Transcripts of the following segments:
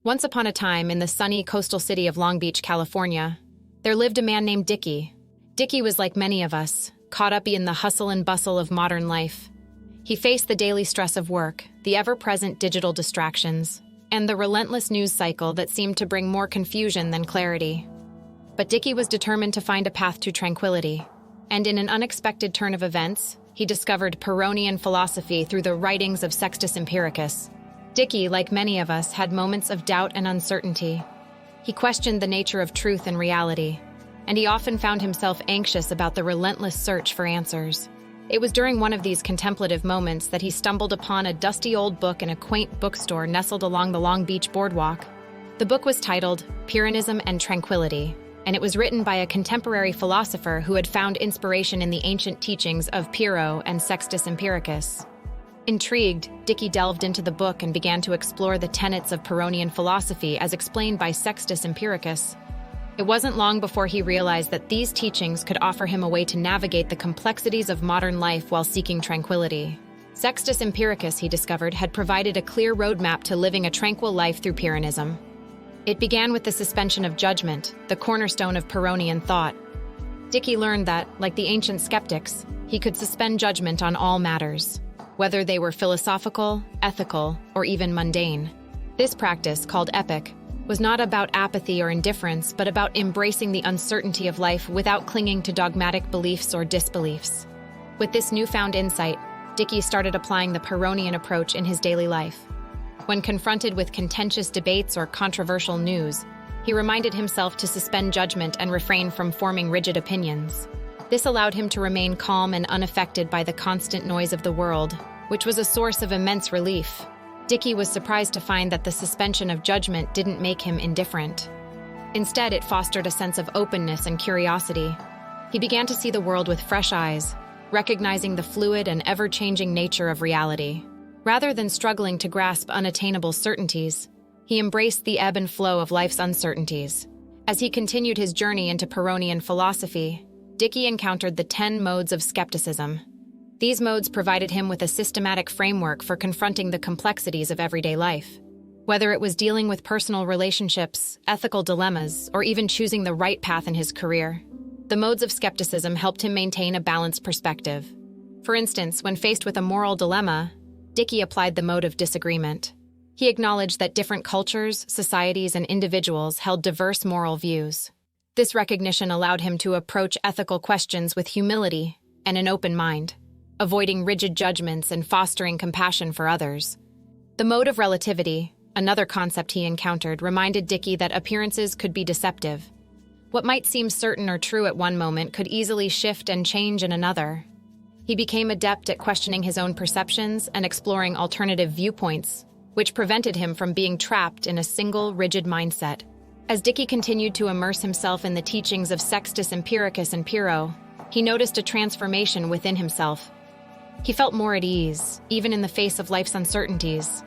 Once upon a time, in the sunny coastal city of Long Beach, California, there lived a man named Dickie. Dickie was like many of us, caught up in the hustle and bustle of modern life. He faced the daily stress of work, the ever-present digital distractions, and the relentless news cycle that seemed to bring more confusion than clarity. But Dickie was determined to find a path to tranquility, and in an unexpected turn of events, he discovered Pyrrhonian philosophy through the writings of Sextus Empiricus. Dickie, like many of us, had moments of doubt and uncertainty. He questioned the nature of truth and reality, and he often found himself anxious about the relentless search for answers. It was during one of these contemplative moments that he stumbled upon a dusty old book in a quaint bookstore nestled along the Long Beach boardwalk. The book was titled Pyrrhonism and Tranquility, and it was written by a contemporary philosopher who had found inspiration in the ancient teachings of Pyrrho and Sextus Empiricus. Intrigued, Dickie delved into the book and began to explore the tenets of Pyrrhonian philosophy as explained by Sextus Empiricus. It wasn't long before he realized that these teachings could offer him a way to navigate the complexities of modern life while seeking tranquility. Sextus Empiricus, he discovered, had provided a clear roadmap to living a tranquil life through Pyrrhonism. It began with the suspension of judgment, the cornerstone of Pyrrhonian thought. Dickie learned that, like the ancient skeptics, he could suspend judgment on all matters, whether they were philosophical, ethical, or even mundane. This practice, called epoche, was not about apathy or indifference, but about embracing the uncertainty of life without clinging to dogmatic beliefs or disbeliefs. With this newfound insight, Dickie started applying the Pyrrhonian approach in his daily life. When confronted with contentious debates or controversial news, he reminded himself to suspend judgment and refrain from forming rigid opinions. This allowed him to remain calm and unaffected by the constant noise of the world, which was a source of immense relief. Dickie was surprised to find that the suspension of judgment didn't make him indifferent. Instead, it fostered a sense of openness and curiosity. He began to see the world with fresh eyes, recognizing the fluid and ever-changing nature of reality. Rather than struggling to grasp unattainable certainties, he embraced the ebb and flow of life's uncertainties. As he continued his journey into Pyrrhonian philosophy, Dickie encountered the 10 modes of skepticism. These modes provided him with a systematic framework for confronting the complexities of everyday life. Whether it was dealing with personal relationships, ethical dilemmas, or even choosing the right path in his career, the modes of skepticism helped him maintain a balanced perspective. For instance, when faced with a moral dilemma, Dickie applied the mode of disagreement. He acknowledged that different cultures, societies, and individuals held diverse moral views. This recognition allowed him to approach ethical questions with humility and an open mind, avoiding rigid judgments and fostering compassion for others. The mode of relativity, another concept he encountered, reminded Dickie that appearances could be deceptive. What might seem certain or true at one moment could easily shift and change in another. He became adept at questioning his own perceptions and exploring alternative viewpoints, which prevented him from being trapped in a single, rigid mindset. As Dickie continued to immerse himself in the teachings of Sextus Empiricus and Pyrrho, he noticed a transformation within himself. He felt more at ease, even in the face of life's uncertainties.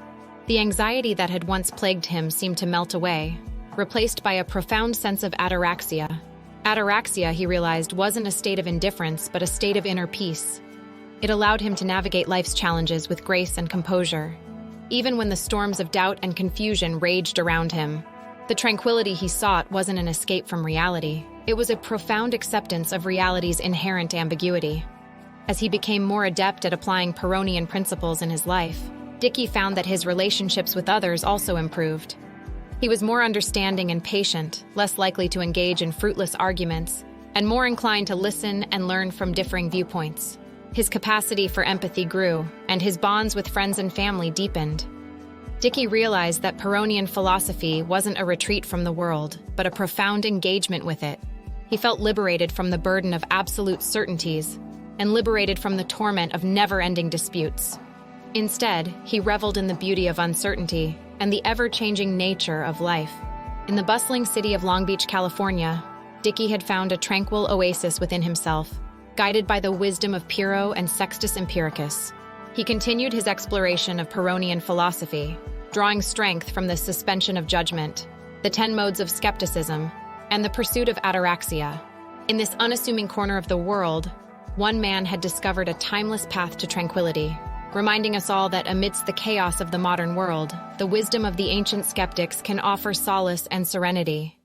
The anxiety that had once plagued him seemed to melt away, replaced by a profound sense of ataraxia. Ataraxia, he realized, wasn't a state of indifference, but a state of inner peace. It allowed him to navigate life's challenges with grace and composure, even when the storms of doubt and confusion raged around him. The tranquility he sought wasn't an escape from reality. It was a profound acceptance of reality's inherent ambiguity. As he became more adept at applying Pyrrhonian principles in his life, Dickie found that his relationships with others also improved. He was more understanding and patient, less likely to engage in fruitless arguments, and more inclined to listen and learn from differing viewpoints. His capacity for empathy grew, and his bonds with friends and family deepened. Dickie realized that Pyrrhonian philosophy wasn't a retreat from the world, but a profound engagement with it. He felt liberated from the burden of absolute certainties and liberated from the torment of never-ending disputes. Instead, he reveled in the beauty of uncertainty and the ever-changing nature of life. In the bustling city of Long Beach, California, Dickie had found a tranquil oasis within himself, guided by the wisdom of Pyrrho and Sextus Empiricus. He continued his exploration of Pyrrhonian philosophy, drawing strength from the suspension of judgment, the 10 modes of skepticism, and the pursuit of ataraxia. In this unassuming corner of the world, one man had discovered a timeless path to tranquility. reminding us all that amidst the chaos of the modern world, the wisdom of the ancient skeptics can offer solace and serenity.